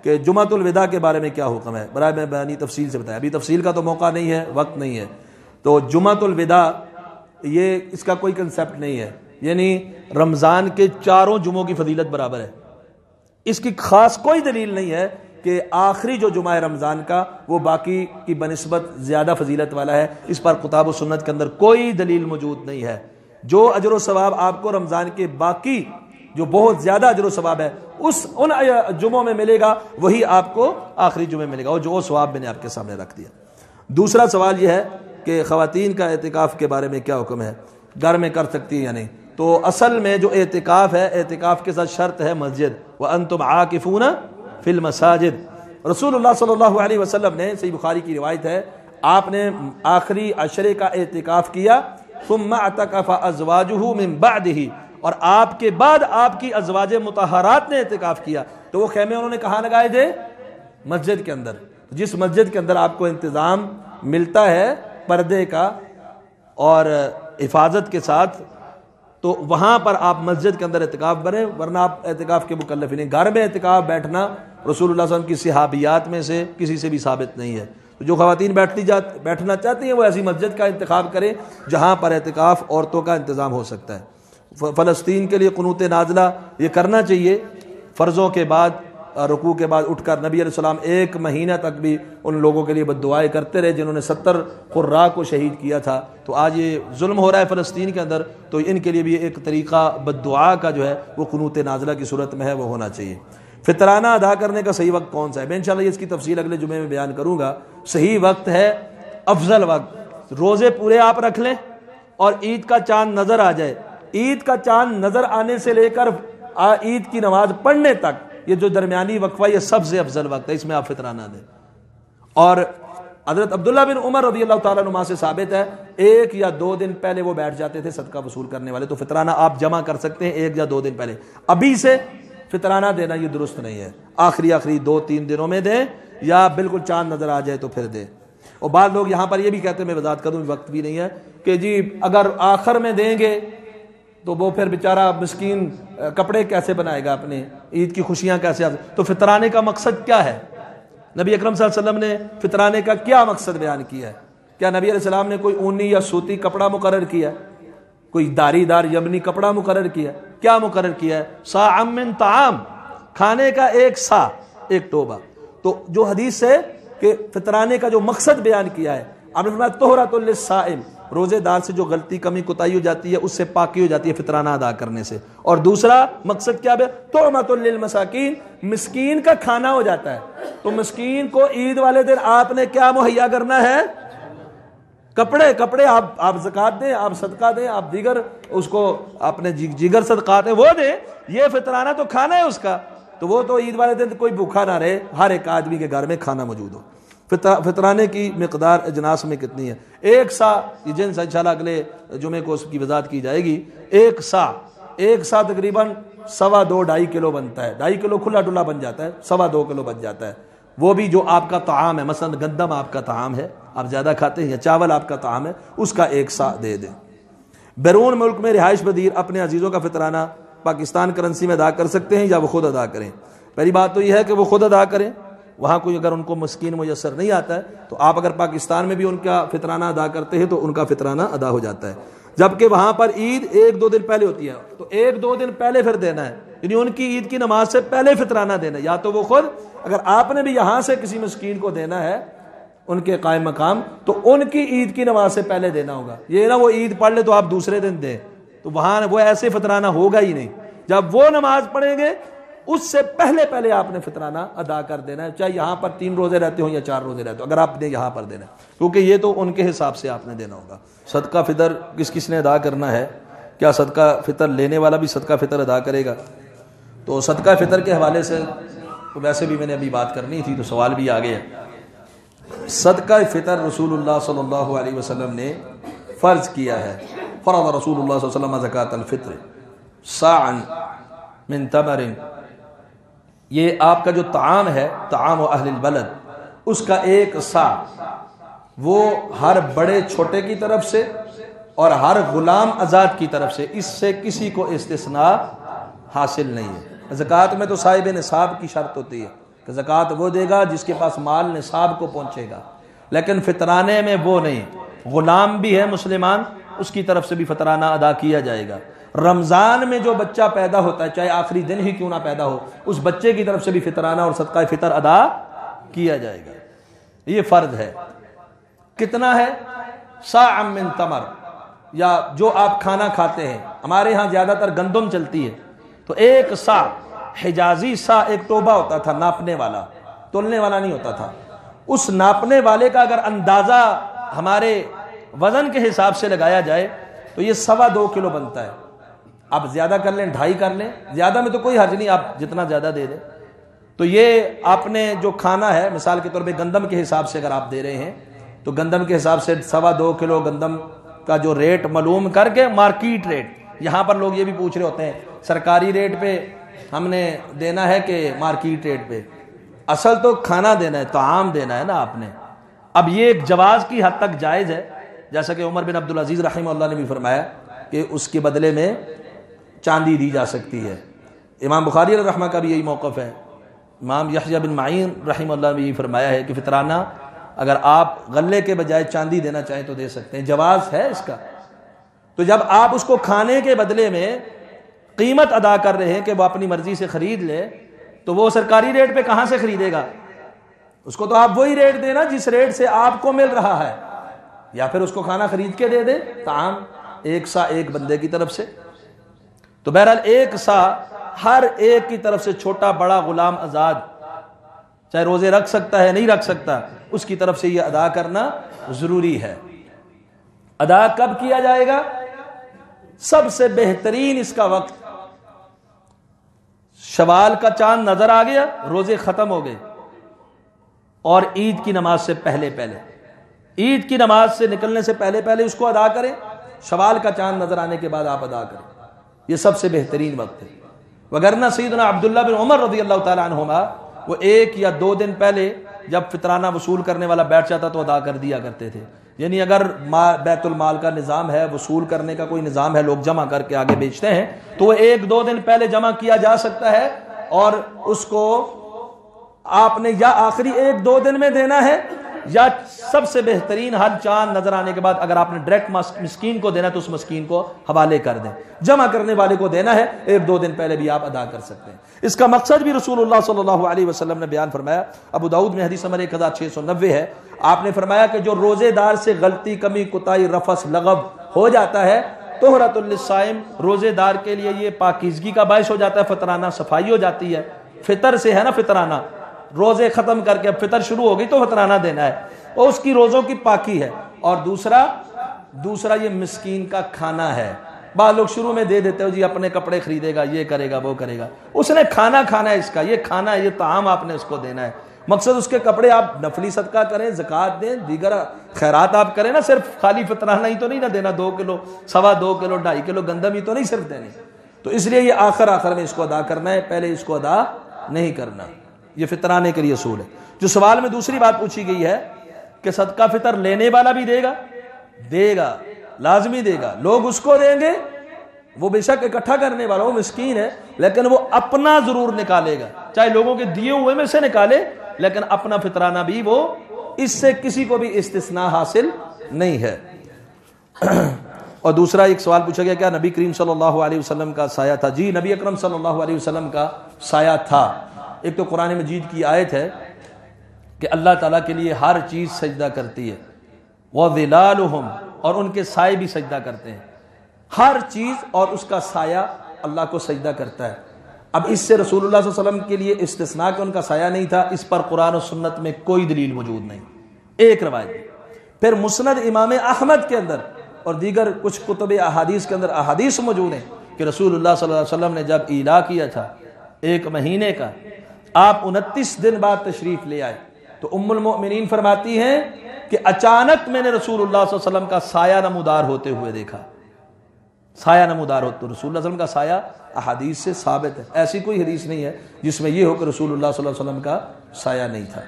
کہ جمعۃ الوداع کے بارے میں کیا حکم ہے، برائے میں بیانی تفصیل سے بتایا، ابھی تفصیل کا تو موقع نہیں ہے، وقت نہیں ہے۔ تو جمعۃ الوداع یہ اس کا کوئی کنسیپٹ نہیں ہے، یعنی رمضان کے چاروں جمعوں کی فضیلت برابر ہے، اس کی خاص کوئی دلیل نہیں ہے کہ آخری جو جمعہ ہے رمضان کا وہ باقی کی بنسبت زیادہ فضیلت والا ہے، اس پر کتاب و سنت کے اندر کوئی دلیل موجود نہیں ہے۔ جو اجر و ثواب آپ کو رمضان کے باقی جو بہت زیادہ اجر و ثواب ہے ان جمعوں میں ملے گا، وہی آپ کو آخری جمعے ملے گا، اور جو ثواب میں نے آپ کے سامنے رکھ دیا۔ دوسرا سوال یہ ہے کہ خواتین کا اعتکاف کے بارے میں کیا حکم ہے، گھر میں کر سکتی ہیں یا نہیں؟ تو اصل میں جو اعتکاف ہے، اعتکاف کے ساتھ شرط ہے مسجد، وَأَنْتُمْ عَاكِفُونَ فِي الْمَسَاجِدِ۔ رسول اللہ صلی اللہ علیہ وسلم نے، صحیح بخاری کی روایت ہے، آپ نے آخری عشرے کا اعتکاف کیا، ثم اعتکف ازواجہ من بعدہ، اور آپ کے بعد آپ کی ازواج مطہرات نے اعتکاف کیا، تو وہ خیمے انہوں نے کہاں لگائے تھے؟ مسجد کے اندر۔ جس مسجد کے اندر آپ کو انتظام ملتا ہے پردے کا اور حفاظت کے ساتھ، تو وہاں پر آپ مسجد کے اندر اعتکاف بنیں، ورنہ آپ اعتکاف کے مکلف ہی نہیں۔ گھر میں اعتکاف بیٹھنا رسول اللہ صلی اللہ علیہ وسلم کی صحابیات میں سے کسی سے بھی ثابت نہیں ہے۔ تو جو خواتین بیٹھنا چاہتی ہیں وہ ایسی مسجد کا انتخاب کریں جہاں پر اعتکاف عورتوں کا انتظام ہو سکتا ہے۔ فلسطین کے لیے قنوت نازلہ یہ کرنا چاہیے، فرضوں کے بعد، رکوع کے بعد اٹھ کر نبی علیہ السلام 1 مہینہ تک بھی ان لوگوں کے لیے بد دعائیں کرتے رہے جنہوں نے 70 قراء کو شہید کیا تھا۔ تو آج یہ ظلم ہو رہا ہے فلسطین کے اندر، تو ان کے لیے بھی ایک طریقہ بد دعا کا جو ہے وہ قنوت نازلہ کی صورت میں ہے، وہ ہونا چاہیے۔ فطرانہ ادا کرنے کا صحیح وقت کون سا ہے؟ میں انشاءاللہ اس کی تفصیل اگلے جمعے میں بیان کروں گا۔ صحیح وقت ہے، افضل وقت، روزے پورے آپ رکھ لیں اور عید کا چاند نظر آ جائے، عید کا چاند نظر آنے سے لے کر عید کی نماز پڑھنے تک یہ جو درمیانی وقفہ یہ سب سے افضل وقت ہے، اس میں آپ فطرانہ دیں۔ اور حضرت عبداللہ بن عمر رضی اللہ تعالیٰ عنہ سے ثابت ہے 1 یا 2 دن پہلے وہ بیٹھ جاتے تھے صدقہ وصول کرنے والے، تو فطرانہ آپ جمع کر سکتے ہیں 1 یا 2 دن پہلے۔ ابھی سے فطرانہ دینا یہ درست نہیں ہے، آخری 2-3 دنوں میں دیں، یا بالکل چاند نظر آ جائے تو پھر دیں۔ اور بعض لوگ یہاں پر یہ بھی کہتے ہیں، میں وضاحت کروں وقت بھی نہیں ہے، کہ جی اگر آخر میں دیں گے تو وہ پھر بیچارہ مسکین کپڑے کیسے بنائے گا، اپنے عید کی خوشیاں کیسے تو فطرانے کا مقصد کیا ہے؟ نبی اکرم صلی اللہ علیہ وسلم نے فطرانے کا کیا مقصد بیان کیا ہے؟ کیا نبی علیہ السلام نے کوئی اونی یا سوتی کپڑا مقرر کیا ہے؟ کوئی داری دار یمنی کپڑا مقرر کیا ہے؟ کیا مقرر کیا ہے؟ صاع من طعام، کھانے کا 1 صاع، 1 ٹوبا۔ تو جو حدیث ہے کہ فطرانے کا جو مقصد بیان کیا ہے، آپ نے فرمایا طہرۃ للصائم، روزے دار سے جو غلطی کمی کوتاہی ہو جاتی ہے اس سے پاکی ہو جاتی ہے فطرانہ ادا کرنے سے۔ اور دوسرا مقصد کیا ہے؟ طعمۃ للمساکین، مسکین کا کھانا ہو جاتا ہے۔ تو مسکین کو عید والے دن آپ نے کیا مہیا کرنا ہے؟ کپڑے آپ زکوٰۃ دیں، آپ صدقہ دیں، آپ دیگر اس کو اپنے جگر صدقات ہیں وہ دیں، یہ فطرانہ تو کھانا ہے اس کا، تو وہ تو عید والے دن کوئی بھوکا نہ رہے، ہر ایک آدمی کے گھر میں کھانا موجود ہو۔ فطرانے کی مقدار اجناس میں کتنی ہے؟ 1 صاع، یہ جن انشاءاللہ اگلے جمعے کو اس کی وضاحت کی جائے گی۔ 1 صاع تقریباً 2.5 کلو بنتا ہے، 2.5 کلو کھلا ڈلا بن جاتا ہے، 2.25 کلو بن جاتا ہے۔ وہ بھی جو آپ کا طعام ہے، مثلا گندم آپ کا طعام ہے، آپ زیادہ کھاتے ہیں، یا چاول آپ کا طعام ہے، اس کا 1 صاع دے دیں۔ بیرون ملک میں رہائش پذیر اپنے عزیزوں کا فطرانہ پاکستان کرنسی میں ادا کر سکتے ہیں یا وہ خود ادا کریں؟ پہلی بات تو یہ ہے کہ وہ خود ادا کریں، وہاں کوئی اگر ان کو مسکین میسر نہیں آتا ہے تو آپ اگر پاکستان میں بھی ان کا فطرانہ ادا کرتے ہیں تو ان کا فطرانہ ادا ہو جاتا ہے۔ جبکہ وہاں پر عید 1-2 دن پہلے ہوتی ہے، تو 1-2 دن پہلے پھر دینا ہے، یعنی ان کی عید کی نماز سے پہلے فطرانہ دینا ہے، یا تو وہ خود، اگر آپ نے بھی یہاں سے کسی مسکین کو دینا ہے ان کے قائم مقام، تو ان کی عید کی نماز سے پہلے دینا ہوگا، یہ نہ وہ عید پڑھ لے تو آپ دوسرے دن دیں، تو وہاں وہ ایسے فطرانہ ہوگا ہی نہیں۔ جب وہ نماز پڑھیں گے اس سے پہلے آپ نے فطرانہ ادا کر دینا ہے، چاہے یہاں پر 3 روزے رہتے ہوں یا 4 روزے رہتے ہوں، اگر آپ نے یہاں پر دینا ہے، کیونکہ یہ تو ان کے حساب سے آپ نے دینا ہوگا۔ صدقہ فطر کس نے ادا کرنا ہے؟ کیا صدقہ فطر لینے والا بھی صدقہ فطر ادا کرے گا؟ تو صدقہ فطر کے حوالے سے تو ویسے بھی میں نے ابھی بات کرنی تھی تو سوال بھی آ گیا۔ صدقہ فطر رسول اللہ صلی اللہ علیہ وسلم نے فرض کیا ہے، فرض رسول اللہ صلی اللہ علیہ وسلم زکوٰۃ الفطر صاعا من تمر، یہ آپ کا جو طعام ہے، طعام و اہل البلد، اس کا 1 صاع وہ ہر بڑے چھوٹے کی طرف سے اور ہر غلام آزاد کی طرف سے، اس سے کسی کو استثناء حاصل نہیں ہے۔ زکوٰۃ میں تو صاحب نصاب کی شرط ہوتی ہے، کہ زکوٰۃ وہ دے گا جس کے پاس مال نصاب کو پہنچے گا، لیکن فطرانے میں وہ نہیں، غلام بھی ہے مسلمان اس کی طرف سے بھی فطرانہ ادا کیا جائے گا۔ رمضان میں جو بچہ پیدا ہوتا ہے چاہے آخری دن ہی کیوں نہ پیدا ہو، اس بچے کی طرف سے بھی فطرانہ اور صدقہ فطر ادا کیا جائے گا، یہ فرض ہے۔ کتنا ہے؟ صاع من تمر، یا جو آپ کھانا کھاتے ہیں، ہمارے ہاں زیادہ تر گندم چلتی ہے، تو ایک صاع، حجازی صاع ایک ٹوبہ ہوتا تھا ناپنے والا، تولنے والا نہیں ہوتا تھا، اس ناپنے والے کا اگر اندازہ ہمارے وزن کے حساب سے لگایا جائے تو یہ 2.25 کلو بنتا ہے۔ آپ زیادہ کر لیں، 2.5 کر لیں، زیادہ میں تو کوئی حرج نہیں، آپ جتنا زیادہ دے دیں۔ تو یہ آپ نے جو کھانا ہے مثال کے طور پہ گندم کے حساب سے اگر آپ دے رہے ہیں تو گندم کے حساب سے 2.25 کلو گندم کا جو ریٹ معلوم کر کے مارکیٹ ریٹ، یہاں پر لوگ یہ بھی پوچھ رہے ہوتے ہیں سرکاری ریٹ پہ ہم نے دینا ہے کہ مارکیٹ ریٹ پہ، اصل تو کھانا دینا ہے، طعام دینا ہے نا آپ نے۔ اب یہ ایک جواز کی حد تک جائز ہے، جیسا کہ عمر بن عبدالعزیز رحمہ اللہ نے بھی فرمایا کہ اس کے بدلے میں چاندی دی جا سکتی ہے۔ امام بخاری علیہ رحمہ کا بھی یہی موقف ہے، امام یحییٰ بن معین رحمہ اللہ نے بھی یہی فرمایا ہے کہ فطرانہ اگر آپ غلے کے بجائے چاندی دینا چاہیں تو دے سکتے ہیں، جواز ہے اس کا۔ تو جب آپ اس کو کھانے کے بدلے میں قیمت ادا کر رہے ہیں کہ وہ اپنی مرضی سے خرید لے، تو وہ سرکاری ریٹ پہ کہاں سے خریدے گا؟ اس کو تو آپ وہی ریٹ دینا جس ریٹ سے آپ کو مل رہا ہے، یا پھر اس کو کھانا خرید کے دے دے، طعام ایک صاع ایک بندے کی طرف سے۔ تو بہرحال ایک صاع ہر ایک کی طرف سے، چھوٹا بڑا غلام آزاد، چاہے روزے رکھ سکتا ہے نہیں رکھ سکتا، اس کی طرف سے یہ ادا کرنا ضروری ہے۔ ادا کب کیا جائے گا؟ سب سے بہترین اس کا وقت شوال کا چاند نظر آ گیا، روزے ختم ہو گئے، اور عید کی نماز سے پہلے پہلے، عید کی نماز سے نکلنے سے پہلے پہلے اس کو ادا کریں، شوال کا چاند نظر آنے کے بعد آپ ادا کریں، یہ سب سے بہترین وقت ہے۔ وگرنہ سیدنا عبداللہ بن عمر رضی اللہ تعالی عنہما وہ 1 یا 2 دن پہلے جب فطرانہ وصول کرنے والا بیٹھ جاتا تو ادا کر دیا کرتے تھے۔ یعنی اگر بیت المال کا نظام ہے، وصول کرنے کا کوئی نظام ہے، لوگ جمع کر کے آگے بیچتے ہیں، تو وہ 1-2 دن پہلے جمع کیا جا سکتا ہے، اور اس کو آپ نے یا آخری 1-2 دن میں دینا ہے، یا سب سے بہترین ہر چاند نظر آنے کے بعد اگر آپ نے ڈائریکٹ مسکین کو دینا تو اس مسکین کو حوالے کر دیں، جمع کرنے والے کو دینا ہے، 1-2 دن پہلے بھی آپ ادا کر سکتے ہیں۔ اس کا مقصد بھی رسول اللہ صلی اللہ علیہ وسلم نے بیان فرمایا، ابو داؤد میں حدیث نمبر 1690 ہے، آپ نے فرمایا کہ جو روزے دار سے غلطی، کمی، کوتاہی، رفث، لغو ہو جاتا ہے، طہرۃ للصائم، روزے دار کے لیے یہ پاکیزگی کا باعث ہو جاتا ہے، فطرانہ صفائی ہو جاتی ہے، فطر سے ہے نا فطرانہ، روزے ختم کر کے اب فطر شروع ہو گئی تو فطرانہ دینا ہے، اور اس کی روزوں کی پاکی ہے، اور دوسرا یہ مسکین کا کھانا ہے۔ بعض لوگ شروع میں دے دیتے ہو جی اپنے کپڑے خریدے گا، یہ کرے گا وہ کرے گا، اس نے کھانا ہے، اس کا یہ کھانا ہے، یہ طعام آپ نے اس کو دینا ہے۔ مقصد اس کے کپڑے آپ نفلی صدقہ کریں، زکوٰۃ دیں، دیگر خیرات آپ کریں نا، صرف خالی فطرانہ ہی تو نہیں نہ دینا، 2 کلو 2.25 کلو 2.5 کلو گندم ہی تو نہیں صرف دینی، تو اس لیے یہ آخر میں اس کو ادا کرنا ہے، پہلے اس کو ادا نہیں کرنا، یہ فطرانے کے لیے اصول ہے۔ جو سوال میں دوسری بات پوچھی گئی ہے کہ صدقہ فطر لینے والا بھی دے گا، لازمی دے گا، لوگ اس کو دیں گے، وہ بے شک اکٹھا کرنے والا، وہ مسکین ہے، لیکن وہ اپنا ضرور نکالے گا، چاہے لوگوں کے دیے ہوئے میں سے نکالے، لیکن اپنا فطرانہ بھی وہ، اس سے کسی کو بھی استثناء حاصل نہیں ہے۔ اور دوسرا ایک سوال پوچھا گیا، کیا نبی کریم صلی اللہ علیہ وسلم کا سایہ تھا؟ جی، نبی اکرم صلی اللہ علیہ وسلم کا سایہ تھا۔ ایک تو قرآن مجید کی آیت ہے کہ اللہ تعالیٰ کے لیے ہر چیز سجدہ کرتی ہے، وَظِلَالُهُمْ، اور ان کے سائے بھی سجدہ کرتے ہیں، ہر چیز اور اس کا سایہ اللہ کو سجدہ کرتا ہے۔ اب اس سے رسول اللہ صلی اللہ علیہ وسلم کے لیے استثناء کہ ان کا سایہ نہیں تھا، اس پر قرآن و سنت میں کوئی دلیل موجود نہیں، ایک روایت۔ پھر مسند امام احمد کے اندر اور دیگر کچھ کتب احادیث کے اندر احادیث موجود ہیں کہ رسول اللہ صلی اللہ علیہ وسلم نے جب ایلا کیا تھا 1 مہینے کا، آپ 29 دن بعد تشریف لے آئے، تو ام المؤمنین فرماتی ہیں کہ اچانک میں نے رسول اللہ صلی اللہ علیہ وسلم کا سایہ نمودار ہوتے ہوئے دیکھا، سایہ نمودار ہوتے، رسول اللہ صلی اللہ علیہ وسلم کا سایہ احادیث سے ثابت ہے، ایسی کوئی حدیث نہیں ہے جس میں یہ ہو کہ رسول اللہ صلی اللہ علیہ وسلم کا سایہ نہیں تھا۔